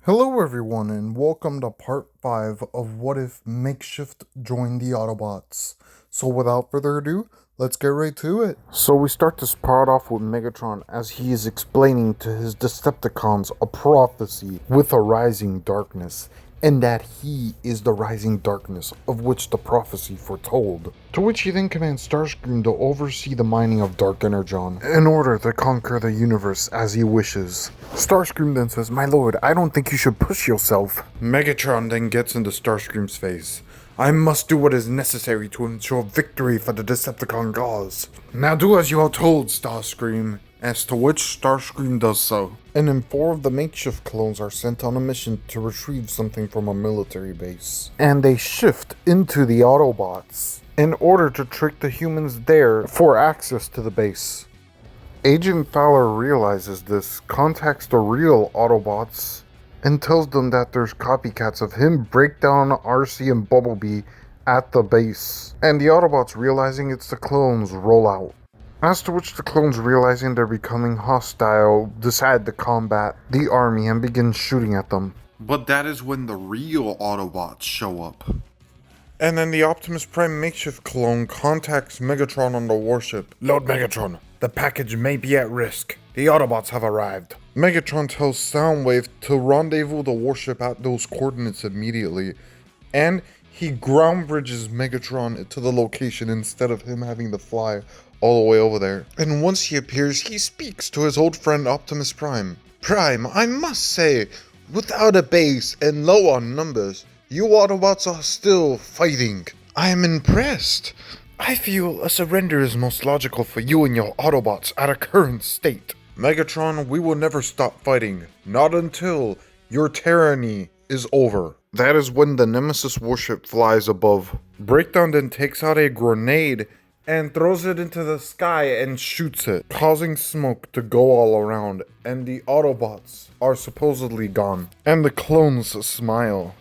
Hello everyone and welcome to part 5 of What If Makeshift joined the Autobots. So without further ado, let's get right to it. So we start this part off with Megatron as he is explaining to his Decepticons a prophecy with a rising darkness, and that he is the rising darkness of which the prophecy foretold. To which he then commands Starscream to oversee the mining of Dark Energon in order to conquer the universe as he wishes. Starscream then says, "My lord, I don't think you should push yourself." Megatron then gets into Starscream's face. "I must do what is necessary to ensure victory for the Decepticon cause. Now do as you are told, Starscream." As to which Starscream does so. And then 4 of the Makeshift clones are sent on a mission to retrieve something from a military base. And they shift into the Autobots in order to trick the humans there for access to the base. Agent Fowler realizes this, contacts the real Autobots, and tells them that there's copycats of him break down RC and Bumblebee at the base. And the Autobots, realizing it's the clones, roll out. As to which the clones, realizing they're becoming hostile, decide to combat the army and begin shooting at them. But that is when the real Autobots show up. And then the Optimus Prime makeshift clone contacts Megatron on the warship. "Lord Megatron, the package may be at risk. The Autobots have arrived." Megatron tells Soundwave to rendezvous the warship at those coordinates immediately, and he ground bridges Megatron to the location instead of him having to fly all the way over there. And once he appears, he speaks to his old friend Optimus Prime. "Prime, I must say, without a base and low on numbers, you Autobots are still fighting. I am impressed. I feel a surrender is most logical for you and your Autobots at a current state. Megatron, we will never stop fighting. Not until your tyranny is over." That is when the Nemesis warship flies above. Breakdown then takes out a grenade and throws it into the sky and shoots it, causing smoke to go all around, and the Autobots are supposedly gone. And the clones smile.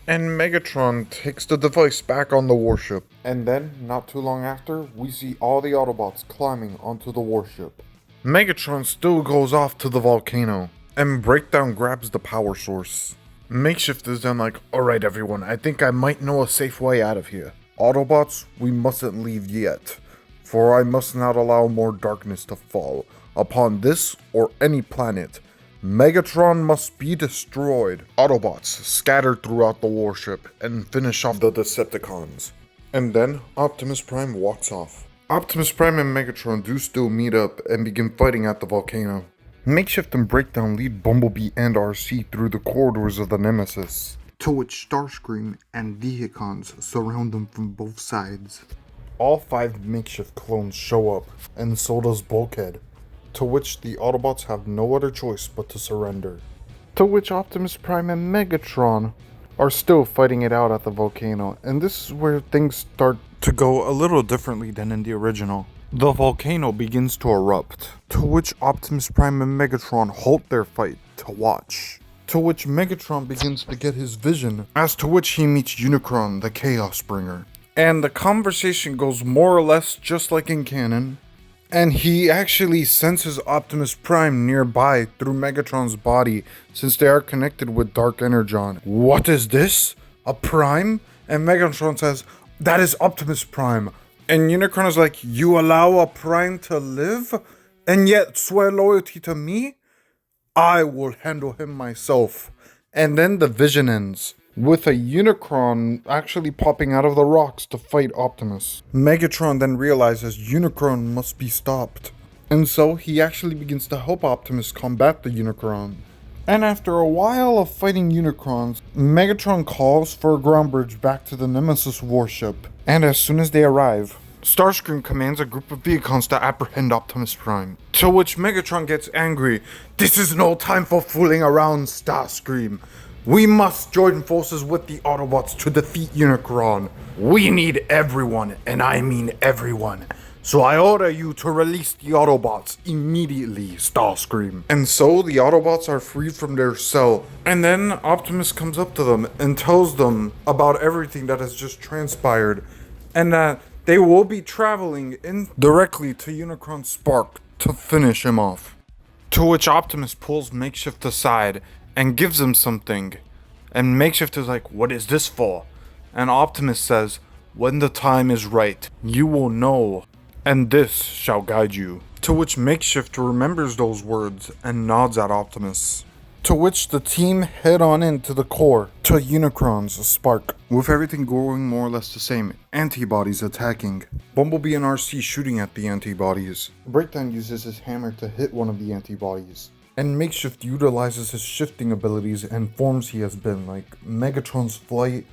And Megatron takes the device back on the warship. And then, not too long after, we see all the Autobots climbing onto the warship. Megatron still goes off to the volcano, and Breakdown grabs the power source. Makeshift is then like, "Alright everyone, I think I might know a safe way out of here. Autobots, we mustn't leave yet, for I must not allow more darkness to fall upon this or any planet. Megatron must be destroyed." Autobots scatter throughout the warship and finish off the Decepticons. And then Optimus Prime walks off. Optimus Prime and Megatron do still meet up and begin fighting at the volcano. Makeshift and Breakdown lead Bumblebee and RC through the corridors of the Nemesis, to which Starscream and Vehicons surround them from both sides. All 5 Makeshift clones show up, and so does Bulkhead, to which the Autobots have no other choice but to surrender. To which Optimus Prime and Megatron are still fighting it out at the volcano, and this is where things start to go a little differently than in the original. The volcano begins to erupt, to which Optimus Prime and Megatron halt their fight to watch. To which Megatron begins to get his vision, as to which he meets Unicron, the Chaos Bringer. And the conversation goes more or less just like in canon, and he actually senses Optimus Prime nearby through Megatron's body, since they are connected with Dark Energon. "What is this? A Prime?" And Megatron says, "That is Optimus Prime." And Unicron is like, "You allow a Prime to live, and yet swear loyalty to me? I will handle him myself." And then the vision ends, with a Unicron actually popping out of the rocks to fight Optimus. Megatron then realizes Unicron must be stopped, and so he actually begins to help Optimus combat the Unicron. And after a while of fighting Unicrons, Megatron calls for a ground bridge back to the Nemesis warship, and as soon as they arrive, Starscream commands a group of Vehicons to apprehend Optimus Prime. To which Megatron gets angry. "This is no time for fooling around, Starscream. We must join forces with the Autobots to defeat Unicron. We need everyone, and I mean everyone. So I order you to release the Autobots immediately, Starscream." And so the Autobots are freed from their cell. And then Optimus comes up to them and tells them about everything that has just transpired, and that they will be traveling in directly to Unicron's Spark to finish him off. To which Optimus pulls Makeshift aside and gives him something. And Makeshift is like, what is this for? And Optimus says, when the time is right, you will know, and this shall guide you. To which Makeshift remembers those words and nods at Optimus. To which the team head on into the core to Unicron's spark. With everything going more or less the same, antibodies attacking. Bumblebee and RC shooting at the antibodies. Breakdown uses his hammer to hit one of the antibodies. And Makeshift utilizes his shifting abilities and forms he has been, like Megatron's flight,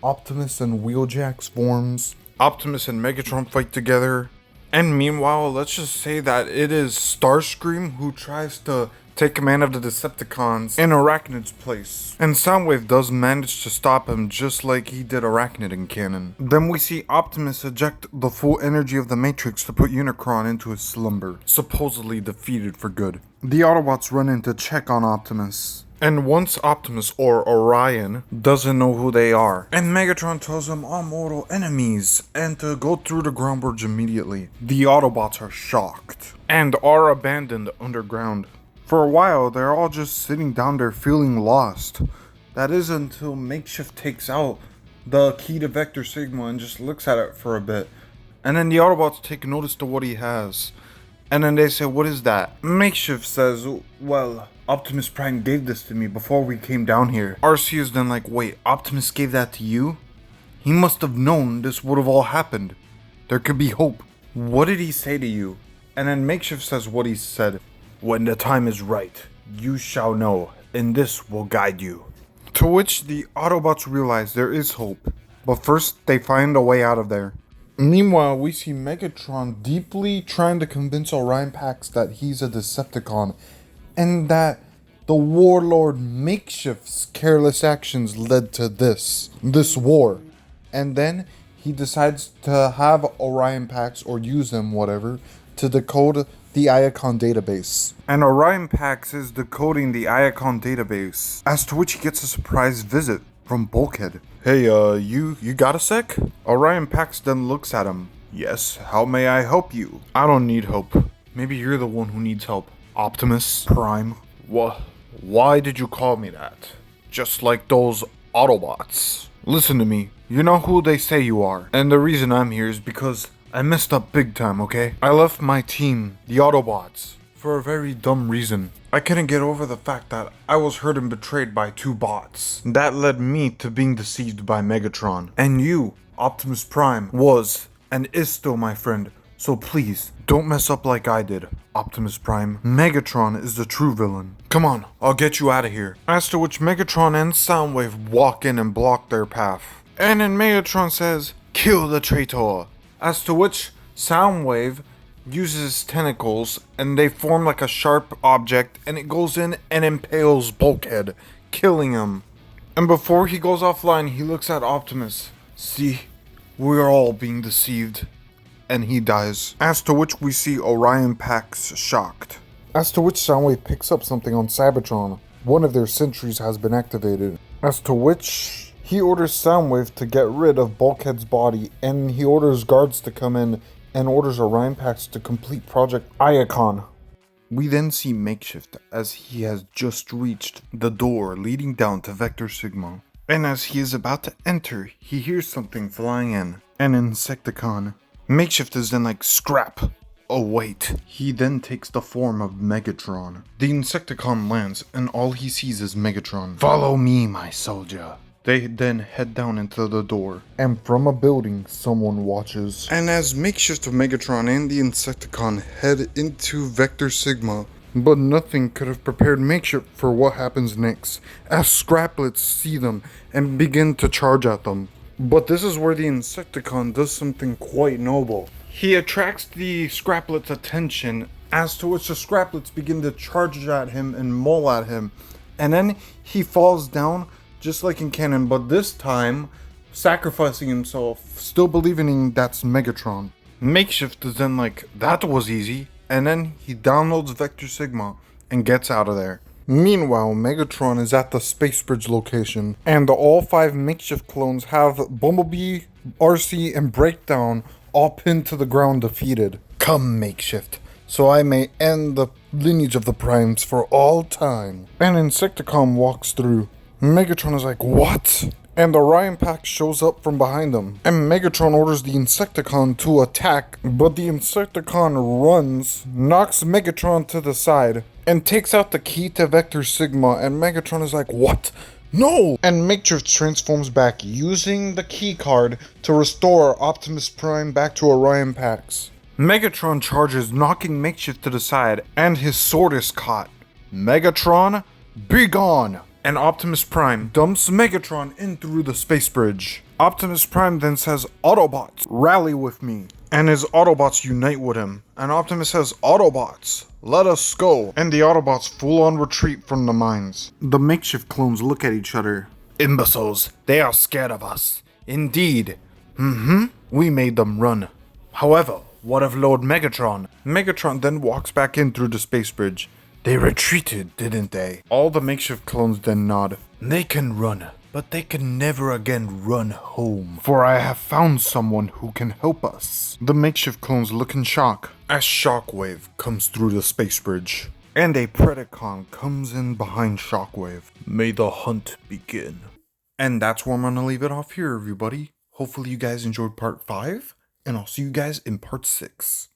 Optimus and Wheeljack's forms. Optimus and Megatron fight together. And meanwhile, let's just say that it is Starscream who tries to take command of the Decepticons in Arachnid's place. And Soundwave does manage to stop him just like he did Arachnid in canon. Then we see Optimus eject the full energy of the Matrix to put Unicron into his slumber, supposedly defeated for good. The Autobots run in to check on Optimus. And once Optimus or Orion doesn't know who they are, and Megatron tells them all mortal enemies and to go through the ground bridge immediately, the Autobots are shocked and are abandoned underground. For a while, they're all just sitting down there feeling lost. That is until Makeshift takes out the key to Vector Sigma and just looks at it for a bit. And then the Autobots take notice to what he has. And then they say, what is that? Makeshift says, well, Optimus Prime gave this to me before we came down here. RC is then like, wait, Optimus gave that to you? He must have known this would have all happened. There could be hope. What did he say to you? And then Makeshift says what he said. When the time is right, you shall know, and this will guide you. To which the Autobots realize there is hope, but first they find a way out of there. Meanwhile, we see Megatron deeply trying to convince Orion Pax that he's a Decepticon, and that the warlord Makeshift's careless actions led to this war. And then he decides to have Orion Pax, or use them, whatever, to decode the Iacon database. And Orion Pax is decoding the Iacon database, as to which he gets a surprise visit from Bulkhead. Hey, you got a sec? Orion Pax then looks at him. Yes, how may I help you? I don't need help. Maybe you're the one who needs help. Optimus Prime. Why did you call me that? Just like those Autobots. Listen to me, you know who they say you are. And the reason I'm here is because I messed up big time, okay? I left my team, the Autobots, for a very dumb reason. I couldn't get over the fact that I was hurt and betrayed by two bots. That led me to being deceived by Megatron. And you, Optimus Prime, was and is still my friend. So please, don't mess up like I did, Optimus Prime. Megatron is the true villain. Come on, I'll get you out of here. As to which Megatron and Soundwave walk in and block their path. And then Megatron says, kill the traitor. As to which Soundwave uses tentacles and they form like a sharp object and it goes in and impales Bulkhead, killing him. And before he goes offline, he looks at Optimus. See, we're all being deceived. And he dies. As to which we see Orion Pax shocked. As to which Soundwave picks up something on Cybertron. One of their sentries has been activated. As to which he orders Soundwave to get rid of Bulkhead's body, and he orders guards to come in and orders Orion Pax to complete Project Iacon. We then see Makeshift as he has just reached the door leading down to Vector Sigma. And as he is about to enter, he hears something flying in. An Insecticon. Makeshift is then like, scrap. Oh wait. He then takes the form of Megatron. The Insecticon lands and all he sees is Megatron. Follow me, my soldier. They then head down into the door, and from a building, someone watches. And as Makeshift of Megatron and the Insecticon head into Vector Sigma, but nothing could have prepared Makeshift for what happens next, as Scraplets see them and begin to charge at them. But this is where the Insecticon does something quite noble. He attracts the Scraplets' attention, as to which the Scraplets begin to charge at him and maul at him, and then he falls down, just like in canon, but this time sacrificing himself, still believing that's Megatron. Makeshift is then like, that was easy, and then he downloads Vector Sigma and gets out of there. Meanwhile, Megatron is at the Space Bridge location, and all 5 Makeshift clones have Bumblebee, RC, and Breakdown all pinned to the ground defeated. Come, Makeshift, so I may end the lineage of the Primes for all time. And Insecticon walks through. Megatron is like, what? And the Orion Pack shows up from behind them. And Megatron orders the Insecticon to attack, but the Insecticon runs, knocks Megatron to the side, and takes out the key to Vector Sigma, and Megatron is like, what? No! And Makeshift transforms back using the key card to restore Optimus Prime back to Orion Pax. Megatron charges, knocking Makeshift to the side, and his sword is caught. Megatron, be gone! And Optimus Prime dumps Megatron in through the space bridge. Optimus Prime then says, Autobots, rally with me. And his Autobots unite with him. And Optimus says, Autobots, let us go. And the Autobots full on retreat from the mines. The Makeshift clones look at each other. Imbeciles, they are scared of us. Indeed. We made them run. However, what of Lord Megatron? Megatron then walks back in through the space bridge. They retreated, didn't they? All the Makeshift clones then nod. They can run, but they can never again run home. For I have found someone who can help us. The Makeshift clones look in shock as Shockwave comes through the space bridge. And a Predacon comes in behind Shockwave. May the hunt begin. And that's where I'm gonna leave it off here, everybody. Hopefully you guys enjoyed part 5, and I'll see you guys in part 6.